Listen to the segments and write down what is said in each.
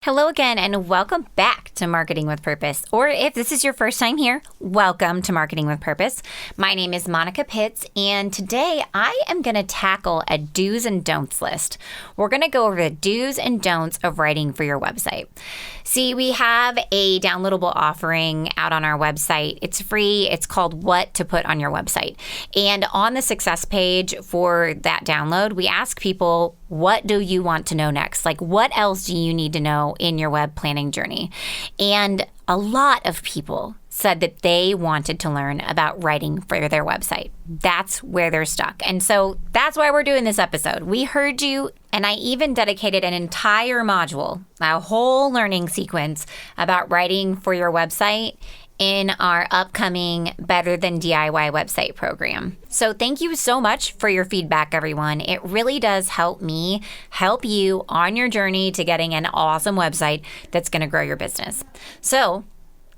Hello again, and welcome back to Marketing with Purpose. Or if this is your first time here, welcome to Marketing with Purpose. My name is Monica Pitts, and today I am going to tackle a do's and don'ts list. We're going to go over the do's and don'ts of writing for your website. See, we have a downloadable offering out on our website. It's free. It's called What to Put on Your Website. And on the success page for that download, we ask people, what do you want to know next? Like, what else do you need to know in your web planning journey? And a lot of people said that they wanted to learn about writing for their website. That's where they're stuck. And so that's why we're doing this episode. We heard you, and I even dedicated an entire module, a whole learning sequence about writing for your website in our upcoming Better Than DIY website program. So thank you so much for your feedback, everyone. It really does help me help you on your journey to getting an awesome website that's going to grow your business. So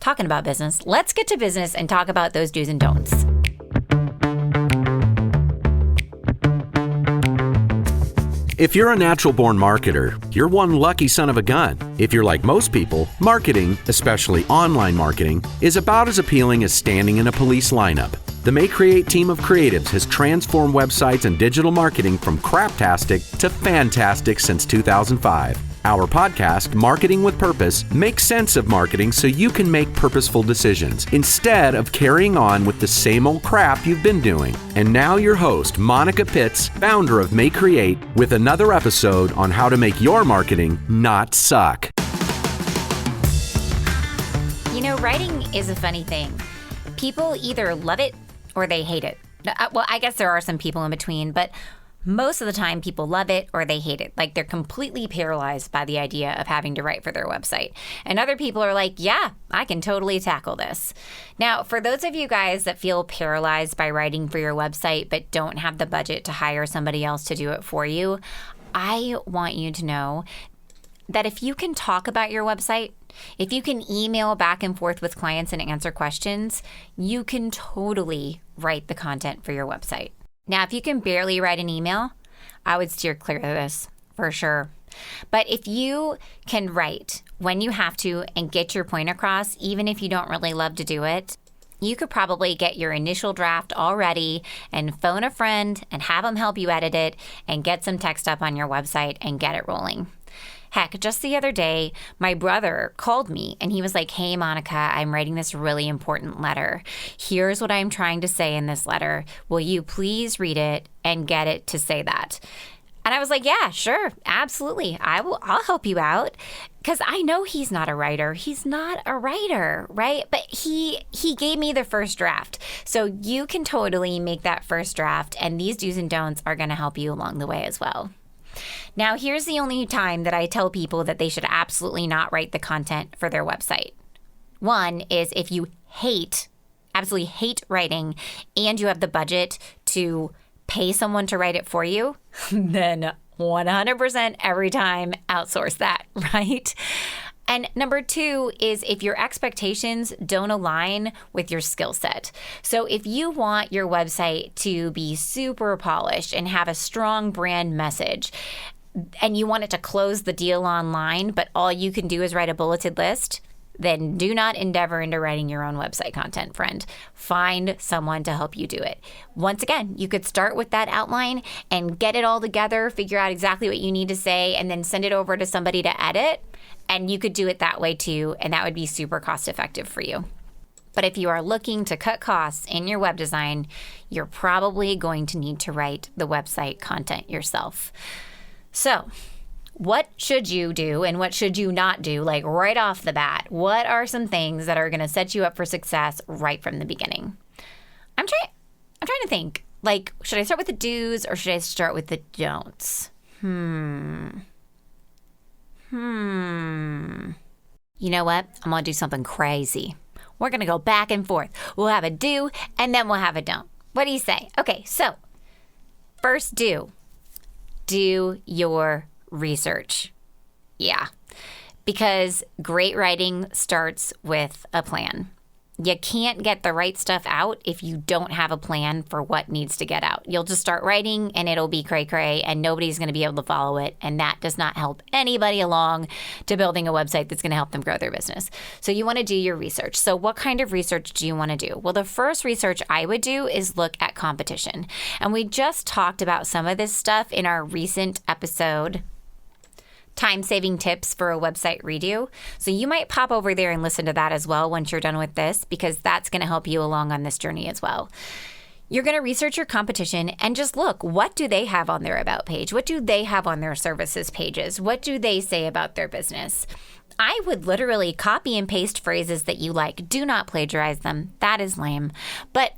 talking about business, let's get to business and talk about those do's and don'ts. If you're a natural-born marketer, you're one lucky son of a gun. If you're like most people, marketing, especially online marketing, is about as appealing as standing in a police lineup. The May Create team of creatives has transformed websites and digital marketing from craptastic to fantastic since 2005. Our podcast, Marketing with Purpose, makes sense of marketing so you can make purposeful decisions instead of carrying on with the same old crap you've been doing. And now your host, Monica Pitts, founder of May Create, with another episode on how to make your marketing not suck. You know, writing is a funny thing. People either love it or they hate it. Well, I guess there are some people in between, but most of the time, people love it or they hate it. Like, they're completely paralyzed by the idea of having to write for their website. And other people are like, yeah, I can totally tackle this. Now, for those of you guys that feel paralyzed by writing for your website but don't have the budget to hire somebody else to do it for you, I want you to know that if you can talk about your website, if you can email back and forth with clients and answer questions, you can totally write the content for your website. Now, if you can barely write an email, I would steer clear of this for sure. But if you can write when you have to and get your point across, even if you don't really love to do it, you could probably get your initial draft all ready and phone a friend and have them help you edit it and get some text up on your website and get it rolling. Heck, just the other day, my brother called me and he was like, hey, Monica, I'm writing this really important letter. Here's what I'm trying to say in this letter. Will you please read it and get it to say that? And I was like, yeah, sure, absolutely. I'll help you out. Because I know he's not a writer. He's not a writer, right? But he gave me the first draft. So you can totally make that first draft. And these do's and don'ts are going to help you along the way as well. Now, here's the only time that I tell people that they should absolutely not write the content for their website. One is if you absolutely hate writing, and you have the budget to pay someone to write it for you, then 100% every time outsource that, right? And number two is if your expectations don't align with your skill set. So if you want your website to be super polished and have a strong brand message, and you want it to close the deal online, but all you can do is write a bulleted list, then do not endeavor into writing your own website content, friend. Find someone to help you do it. Once again, you could start with that outline and get it all together, figure out exactly what you need to say, and then send it over to somebody to edit. And you could do it that way too, and that would be super cost effective for you. But if you are looking to cut costs in your web design, you're probably going to need to write the website content yourself. So what should you do and what should you not do, like right off the bat? What are some things that are going to set you up for success right from the beginning? I'm trying to think, like, should I start with the do's or should I start with the don'ts? You know what? I'm going to do something crazy. We're going to go back and forth. We'll have a do and then we'll have a don't. What do you say? Okay, so first do your research. Yeah, because great writing starts with a plan. You can't get the right stuff out if you don't have a plan for what needs to get out. You'll just start writing and it'll be cray-cray and nobody's going to be able to follow it. And that does not help anybody along to building a website that's going to help them grow their business. So you want to do your research. So what kind of research do you want to do? Well, the first research I would do is look at competition. And we just talked about some of this stuff in our recent episode, time-saving tips for a website redo. So you might pop over there and listen to that as well once you're done with this, because that's going to help you along on this journey as well. You're going to research your competition and just look, what do they have on their about page? What do they have on their services pages? What do they say about their business? I would literally copy and paste phrases that you like. Do not plagiarize them. That is lame. But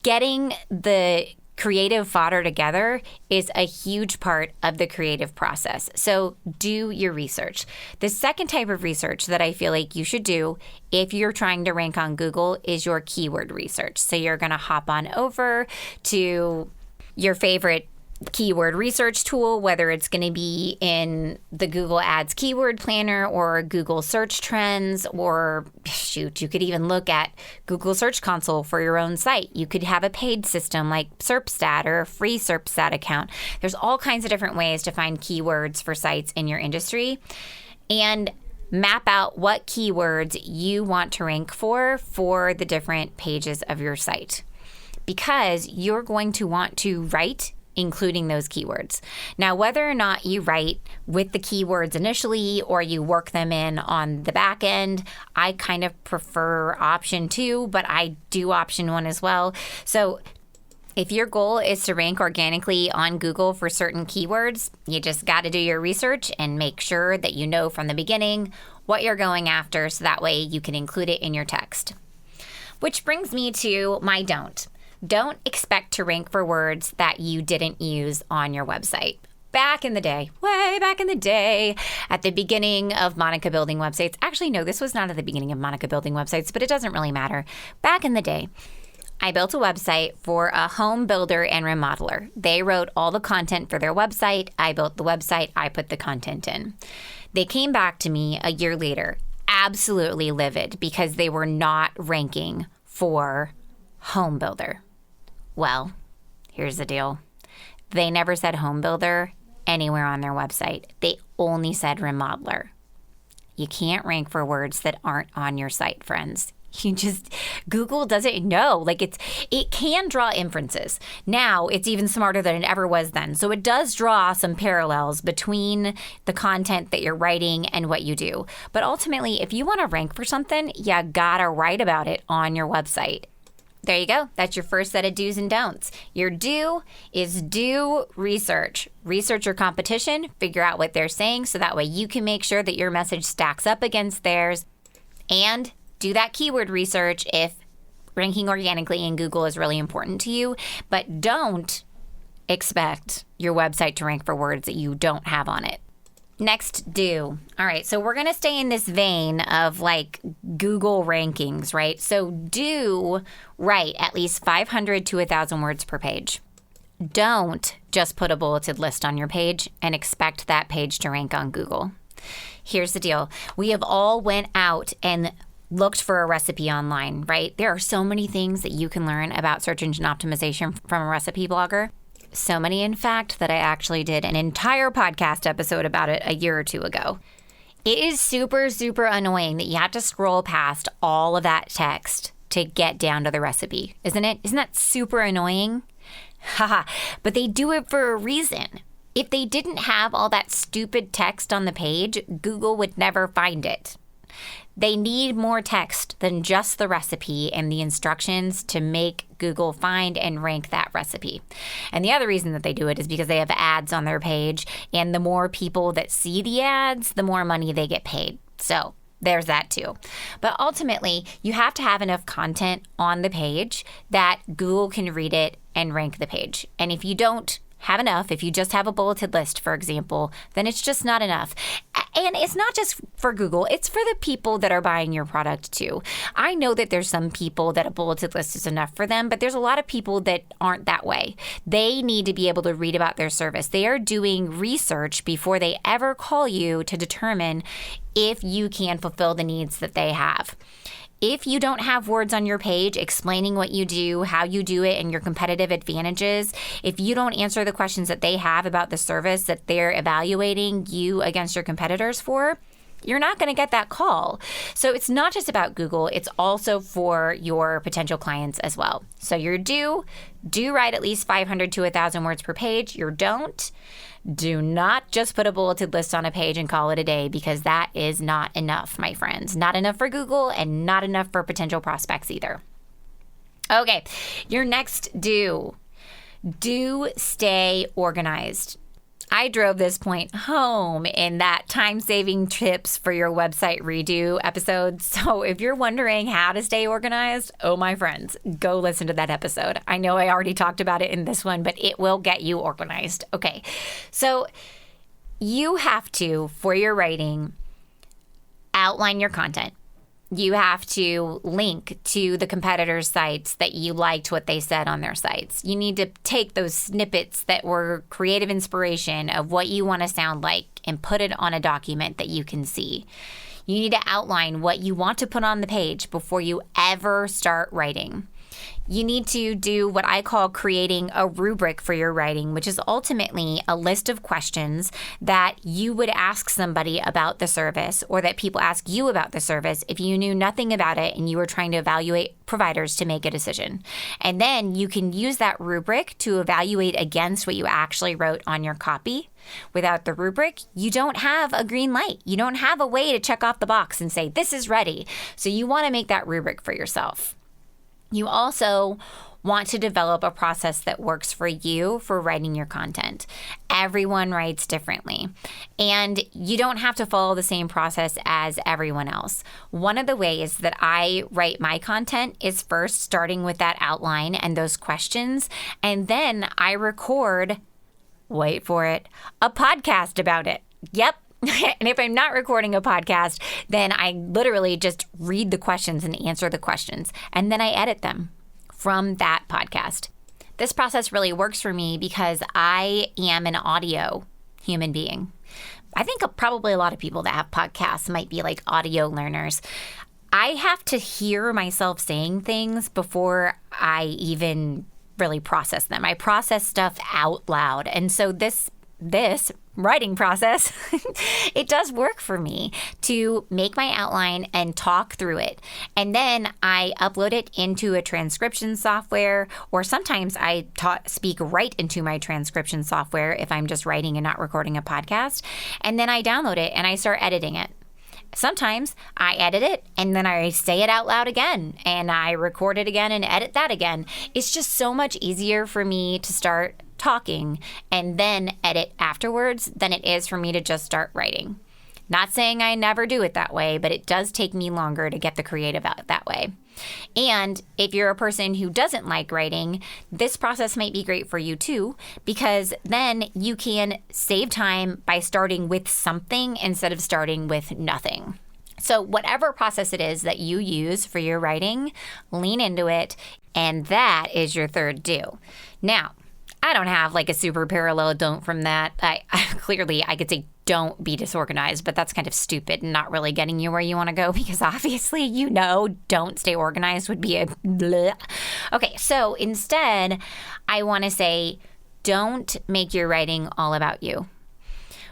getting the creative fodder together is a huge part of the creative process. So do your research. The second type of research that I feel like you should do if you're trying to rank on Google is your keyword research. So you're going to hop on over to your favorite keyword research tool, whether it's going to be in the Google Ads Keyword Planner or Google Search Trends, or shoot, you could even look at Google Search Console for your own site. You could have a paid system like SERPstat or a free SERPstat account. There's all kinds of different ways to find keywords for sites in your industry, and map out what keywords you want to rank for the different pages of your site, because you're going to want to write including those keywords. Now, whether or not you write with the keywords initially or you work them in on the back end, I kind of prefer option 2, but I do option 1 as well. So if your goal is to rank organically on Google for certain keywords, you just got to do your research and make sure that you know from the beginning what you're going after, so that way you can include it in your text. Which brings me to my don't. Don't expect to rank for words that you didn't use on your website. Back in the day, way back in the day, at the beginning of Monica Building Websites. Actually, no, this was not at the beginning of Monica Building Websites, but it doesn't really matter. Back in the day, I built a website for a home builder and remodeler. They wrote all the content for their website. I built the website. I put the content in. They came back to me a year later, absolutely livid, because they were not ranking for home builder. Well, here's the deal. They never said home builder anywhere on their website. They only said remodeler. You can't rank for words that aren't on your site, friends. Google doesn't know. It can draw inferences. Now it's even smarter than it ever was then. So it does draw some parallels between the content that you're writing and what you do. But ultimately, if you want to rank for something, you gotta write about it on your website. There you go. That's your first set of do's and don'ts. Your do is do research. Research your competition, figure out what they're saying, so that way you can make sure that your message stacks up against theirs. And do that keyword research if ranking organically in Google is really important to you. But don't expect your website to rank for words that you don't have on it. Next, do. All right, so we're going to stay in this vein of Google rankings, right? So do write at least 500 to 1,000 words per page. Don't just put a bulleted list on your page and expect that page to rank on Google. Here's the deal. We have all went out and looked for a recipe online, right? There are so many things that you can learn about search engine optimization from a recipe blogger. So many, in fact, that I actually did an entire podcast episode about it a year or two ago. It is super, super annoying that you have to scroll past all of that text to get down to the recipe, isn't it? Isn't that super annoying? Haha, but they do it for a reason. If they didn't have all that stupid text on the page, Google would never find it. They need more text than just the recipe and the instructions to make Google find and rank that recipe. And the other reason that they do it is because they have ads on their page, and the more people that see the ads, the more money they get paid. So there's that too. But ultimately, you have to have enough content on the page that Google can read it and rank the page. And if you don't have enough, if you just have a bulleted list, for example, then it's just not enough. And it's not just for Google, it's for the people that are buying your product too. I know that there's some people that a bulleted list is enough for them, but there's a lot of people that aren't that way. They need to be able to read about their service. They are doing research before they ever call you to determine if you can fulfill the needs that they have. If you don't have words on your page explaining what you do, how you do it, and your competitive advantages, if you don't answer the questions that they have about the service that they're evaluating you against your competitors for, you're not going to get that call. So it's not just about Google, it's also for your potential clients as well. So your do write at least 500 to 1,000 words per page. Your don't, do not just put a bulleted list on a page and call it a day, because that is not enough, my friends. Not enough for Google and not enough for potential prospects either. Okay, your next do stay organized. I drove this point home in that time-saving tips for your website redo episode. So if you're wondering how to stay organized, oh, my friends, go listen to that episode. I know I already talked about it in this one, but it will get you organized. Okay, so you have to, for your writing, outline your content. You have to link to the competitors' sites that you liked what they said on their sites. You need to take those snippets that were creative inspiration of what you want to sound like and put it on a document that you can see. You need to outline what you want to put on the page before you ever start writing. You need to do what I call creating a rubric for your writing, which is ultimately a list of questions that you would ask somebody about the service, or that people ask you about the service if you knew nothing about it and you were trying to evaluate providers to make a decision. And then you can use that rubric to evaluate against what you actually wrote on your copy. Without the rubric, you don't have a green light. You don't have a way to check off the box and say, this is ready. So you want to make that rubric for yourself. You also want to develop a process that works for you for writing your content. Everyone writes differently, and you don't have to follow the same process as everyone else. One of the ways that I write my content is first starting with that outline and those questions, and then I record, wait for it, a podcast about it. Yep. And if I'm not recording a podcast, then I literally just read the questions and answer the questions, and then I edit them from that podcast. This process really works for me because I am an audio human being. I think probably a lot of people that have podcasts might be like audio learners. I have to hear myself saying things before I even really process them. I process stuff out loud. And so this writing process, it does work for me to make my outline and talk through it. And then I upload it into a transcription software, or sometimes I speak right into my transcription software if I'm just writing and not recording a podcast. And then I download it and I start editing it. Sometimes I edit it and then I say it out loud again and I record it again and edit that again. It's just so much easier for me to start talking and then edit afterwards than it is for me to just start writing. Not saying I never do it that way, but it does take me longer to get the creative out that way. And if you're a person who doesn't like writing, this process might be great for you too, because then you can save time by starting with something instead of starting with nothing. So whatever process it is that you use for your writing, lean into it, and that is your third do. Now, I don't have like a super parallel don't from that. I clearly could say don't be disorganized, but that's kind of stupid and not really getting you where you want to go, because obviously, don't stay organized would be a bleh. Okay, so instead, I want to say don't make your writing all about you.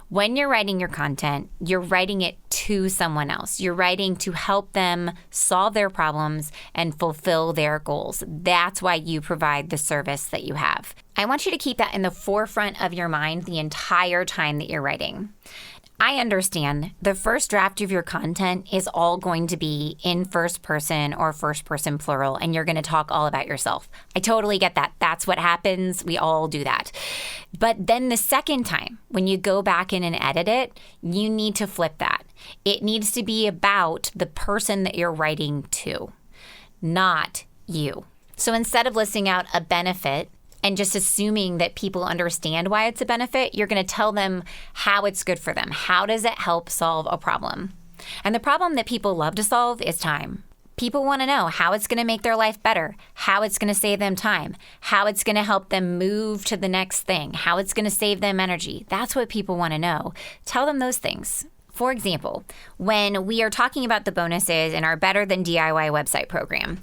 When you're writing your content, you're writing it to someone else. You're writing to help them solve their problems and fulfill their goals. That's why you provide the service that you have. I want you to keep that in the forefront of your mind the entire time that you're writing. I understand the first draft of your content is all going to be in first person or first person plural, and you're going to talk all about yourself. I totally get that. That's what happens. We all do that. But then the second time, when you go back in and edit it, you need to flip that. It needs to be about the person that you're writing to, not you. So instead of listing out a benefit and just assuming that people understand why it's a benefit, you're going to tell them how it's good for them. How does it help solve a problem? And the problem that people love to solve is time. People want to know how it's going to make their life better, how it's going to save them time, how it's going to help them move to the next thing, how it's going to save them energy. That's what people want to know. Tell them those things. For example, when we are talking about the bonuses in our Better Than DIY website program,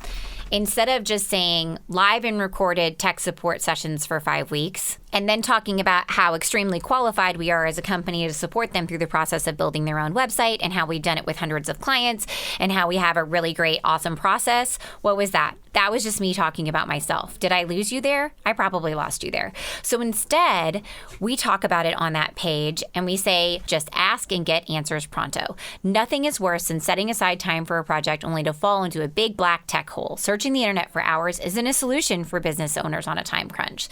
instead of just saying live and recorded tech support sessions for 5 weeks, and then talking about how extremely qualified we are as a company to support them through the process of building their own website and how we've done it with hundreds of clients and how we have a really great, awesome process, what was that? That was just me talking about myself. Did I lose you there? I probably lost you there. So instead, we talk about it on that page and we say, just ask and get answers pronto. Nothing is worse than setting aside time for a project only to fall into a big black tech hole. Searching the internet for hours isn't a solution for business owners on a time crunch.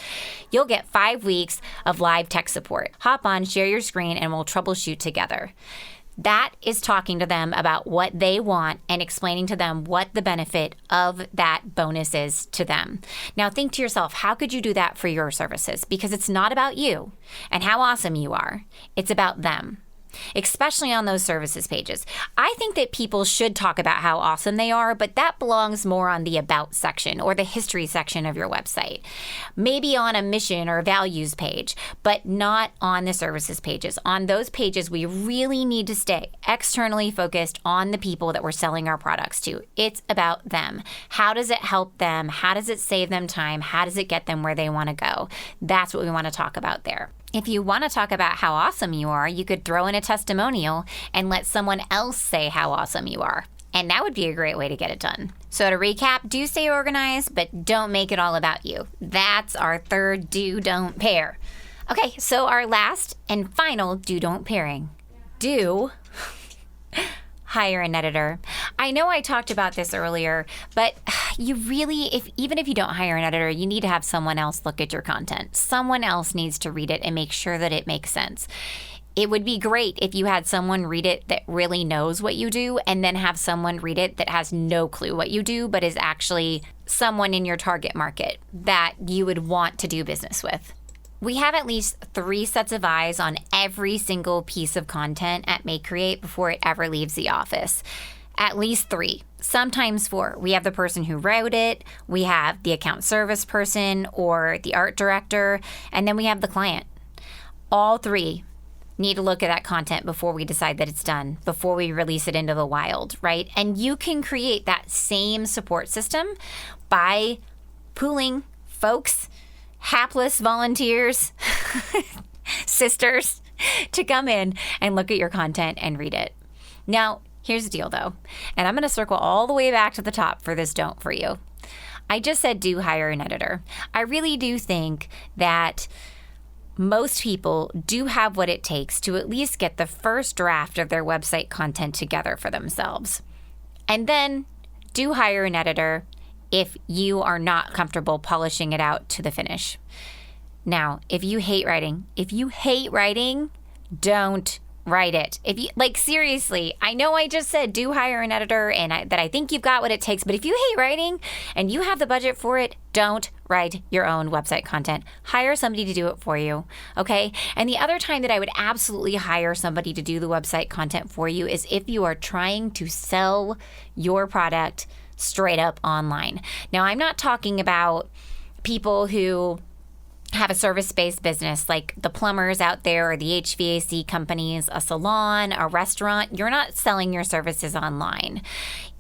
You'll get 5 weeks of live tech support. Hop on, share your screen, and we'll troubleshoot together. That is talking to them about what they want and explaining to them what the benefit of that bonus is to them. Now think to yourself, how could you do that for your services? Because it's not about you and how awesome you are. It's about them. Especially on those services pages. I think that people should talk about how awesome they are, but that belongs more on the about section or the history section of your website. Maybe on a mission or values page, but not on the services pages. On those pages, we really need to stay externally focused on the people that we're selling our products to. It's about them. How does it help them? How does it save them time? How does it get them where they want to go? That's what we want to talk about there. If you want to talk about how awesome you are, you could throw in a testimonial and let someone else say how awesome you are. And that would be a great way to get it done. So to recap, do stay organized, but don't make it all about you. That's our third do-don't pair. Okay, so our last and final do-don't pairing. Do hire an editor. I know I talked about this earlier, but you really, even if you don't hire an editor, you need to have someone else look at your content. Someone else needs to read it and make sure that it makes sense. It would be great if you had someone read it that really knows what you do and then have someone read it that has no clue what you do, but is actually someone in your target market that you would want to do business with. We have at least 3 sets of eyes on every single piece of content at Make Create before it ever leaves the office. At least 3, sometimes 4. We have the person who wrote it, we have the account service person or the art director, and then we have the client. All 3 need to look at that content before we decide that it's done, before we release it into the wild, right? And you can create that same support system by pooling folks, hapless volunteers, sisters, to come in and look at your content and read it. Now, here's the deal though, and I'm going to circle all the way back to the top for this don't for you. I just said do hire an editor. I really do think that most people do have what it takes to at least get the first draft of their website content together for themselves. And then do hire an editor if you are not comfortable polishing it out to the finish. Now, if you hate writing, don't write it. If you seriously, I know I just said do hire an editor and that I think you've got what it takes, but if you hate writing and you have the budget for it, don't write your own website content. Hire somebody to do it for you, okay? And the other time that I would absolutely hire somebody to do the website content for you is if you are trying to sell your product straight up online. Now, I'm not talking about people who have a service-based business like the plumbers out there or the HVAC companies, a salon, a restaurant. You're not selling your services online.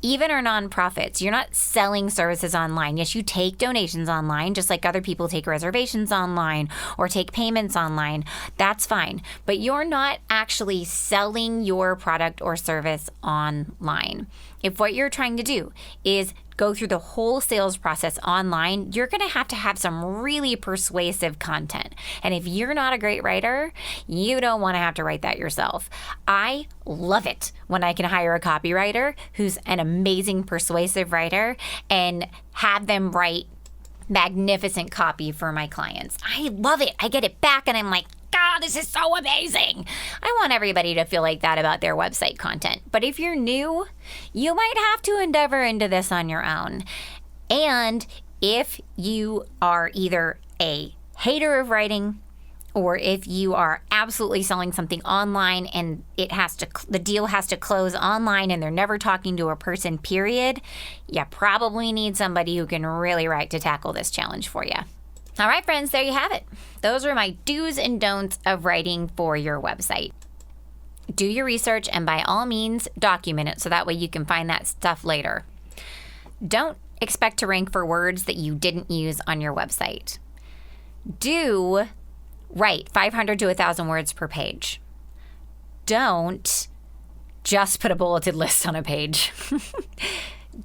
Even our nonprofits, you're not selling services online. Yes, you take donations online, just like other people take reservations online or take payments online. That's fine. But you're not actually selling your product or service online. If what you're trying to do is go through the whole sales process online, you're going to have some really persuasive content. And if you're not a great writer, you don't want to have to write that yourself. I love it when I can hire a copywriter who's an amazing persuasive writer and have them write magnificent copy for my clients. I love it. I get it back and I'm like, God, this is so amazing. I want everybody to feel like that about their website content. But if you're new, you might have to endeavor into this on your own. And if you are either a hater of writing or if you are absolutely selling something online and the deal has to close online and they're never talking to a person, period, you probably need somebody who can really write to tackle this challenge for you. All right, friends, there you have it. Those are my do's and don'ts of writing for your website. do your research and by all means document it so that way you can find that stuff later. Don't expect to rank for words that you didn't use on your website. Do write 500 to 1,000 words per page. Don't just put a bulleted list on a page.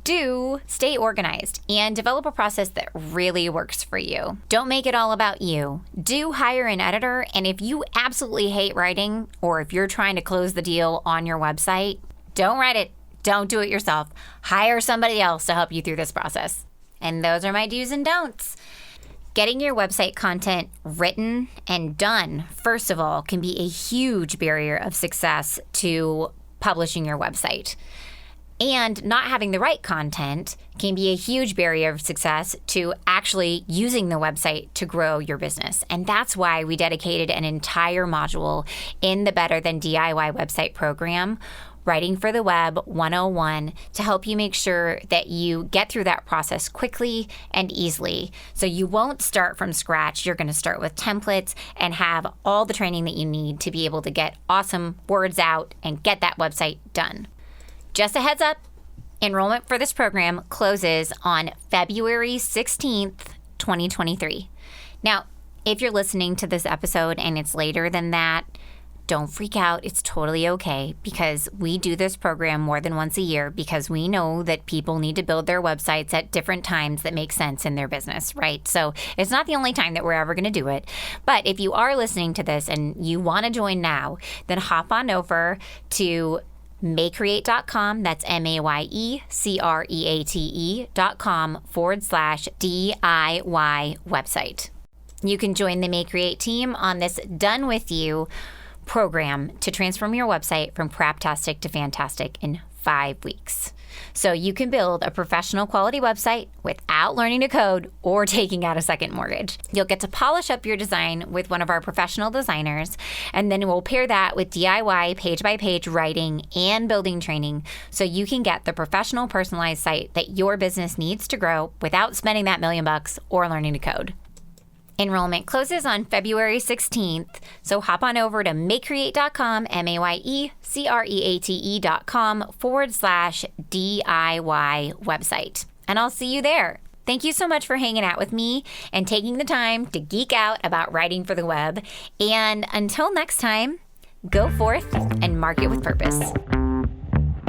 Do stay organized and develop a process that really works for you. Don't make it all about you. Do hire an editor, and if you absolutely hate writing, or if you're trying to close the deal on your website, don't write it. Don't do it yourself. Hire somebody else to help you through this process. And those are my do's and don'ts. Getting your website content written and done, first of all, can be a huge barrier of success to publishing your website. And not having the right content can be a huge barrier of success to actually using the website to grow your business. And that's why we dedicated an entire module in the Better Than DIY website program, Writing for the Web 101, to help you make sure that you get through that process quickly and easily. So you won't start from scratch. You're going to start with templates and have all the training that you need to be able to get awesome words out and get that website done. Just a heads up, enrollment for this program closes on February 16th, 2023. Now, if you're listening to this episode and it's later than that, don't freak out. It's totally okay, because we do this program more than once a year because we know that people need to build their websites at different times that make sense in their business, right? So it's not the only time that we're ever going to do it. But if you are listening to this and you want to join now, then hop on over to mayecreate.com. That's MAYECREATE.com/DIY website. You can join the Mayecreate team on this Done With You program to transform your website from craptastic to fantastic in 5 weeks. So you can build a professional quality website without learning to code or taking out a second mortgage. You'll get to polish up your design with one of our professional designers, and then we'll pair that with DIY page-by-page writing and building training so you can get the professional personalized site that your business needs to grow without spending that $1 million or learning to code. Enrollment closes on February 16th, so hop on over to mayecreate.com, MAYECREATE.com/DIY website. And I'll see you there. Thank you so much for hanging out with me and taking the time to geek out about writing for the web. And until next time, go forth and market with purpose.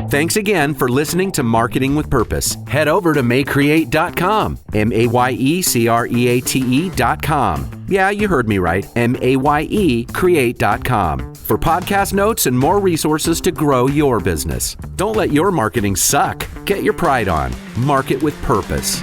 Thanks again for listening to Marketing with Purpose. Head over to mayecreate.com, MAYECREATE.com. Yeah, you heard me right, MAYECreate.com, for podcast notes and more resources to grow your business. Don't let your marketing suck. Get your pride on. Market with purpose.